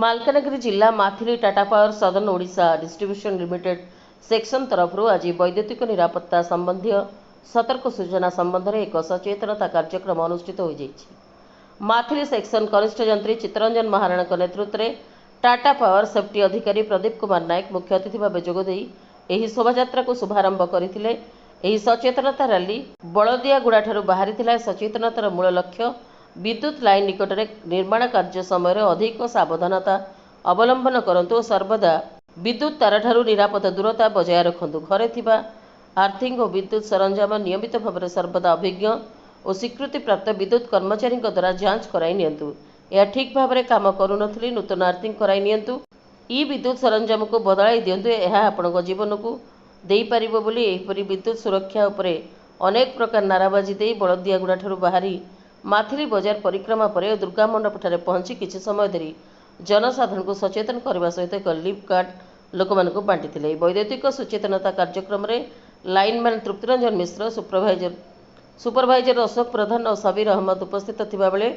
ମାଲକାନଗିରି ଜିଲ୍ଲା Mathili Tata Power Southern Odisha Distribution Limited section ତରଫରୁ ଆଜି ବୈଦ୍ୟୁତିକ ନିରାପତ୍ତା ସମ୍ବନ୍ଧୀୟ ସତର୍କ ସୂଚନା ସମ୍ବନ୍ଧରେ ଏକ ସଚେତନତା କାର୍ଯ୍ୟକ୍ରମ ଅନୁଷ୍ଠିତ ହୋଇଯାଇଛି। ମାଥିଲି ସେକ୍ସନ କନିଷ୍ଠ ଯନ୍ତ୍ରୀ ଚିତ୍ତରଞ୍ଜନ ମହାରଣାଙ୍କ ନେତୃତ୍ୱରେ ଟାଟା ପାୱାର ସେଫ୍ଟି ଅଧିକାରୀ ପ୍ରଦୀପ କୁମାର ନାୟକ ମୁଖ୍ୟ ଅତିଥି ଭାବେ ଯୋଗଦେଇ ଏହି ଶୋଭାଯାତ୍ରାକୁ ଶୁଭାରମ୍ଭ କରିଥିଲେ। ଏହି ସଚେତନତା ରାଲି ବଳଦିଆଗୁଡ଼ାଠାରୁ ବାହାରିଥିଲା। ସଚେତନତାର ମୂଳ ଲକ୍ଷ୍ୟ विद्युत लाइन निकटरे निर्माण कार्य समय अधिक सावधानता अवलंबन करंतु और सर्वदा विद्युत तार ठारू निरापद दूरता बजाय रखंतु। घरे थिबा आर्थिंग और विद्युत सरंजाम नियमित भाव में सर्वदा अभिज्ञ और स्वीकृति प्राप्त विद्युत कर्मचारी द्वारा जांच कराई नियंतु। यह ठीक भाव में काम करूनथली नूतन आर्थिंग कराई नियंतु। ई विद्युत सरंजाम को बदलाई दियंतु। यह आपणक जीवन को देई परिबो बोली एहिपरि विद्युत सुरक्षा उपरे अनेक प्रकार नाराबाजी दे बलदियागुड़ा ठारू बाहरी माथिली बजार परिक्रमा पर दुर्गा मंडप ठारे पहुंची किछि समय धरी जनसाधारण को सचेतन करने सहित एक लिफ्ट कार्ड लोक मानक बांटी थे। वैद्युतिक सचेतनता कार्यक्रम में लाइनमैन तृप्तिरंजन मिश्र, सुपरभाइजर अशोक प्रधान और सबीर अहमद उपस्थित थिबा बेले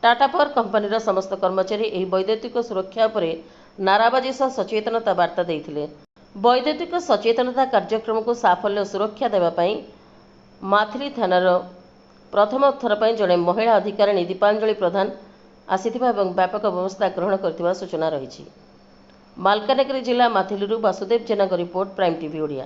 टाटा पावर कंपनी समस्त कर्मचारी एही वैद्युतिक सुरक्षा पर नाराबाजी सह सचेतनता वार्ता देइथिले। वैद्युतिक सचेतनता कार्यक्रम को साफल्य सुरक्षा देवा पई माथिली थानार प्रथम थर पर जड़े महिला अधिकारी दीपांजलि प्रधान आसीथिबा एवं व्यापक व्यवस्था ग्रहण करथिबा सूचना रही। मालकानगिरी जिला माथिलू वासुदेव जेना रिपोर्ट, प्राइम टीवी ओडिया।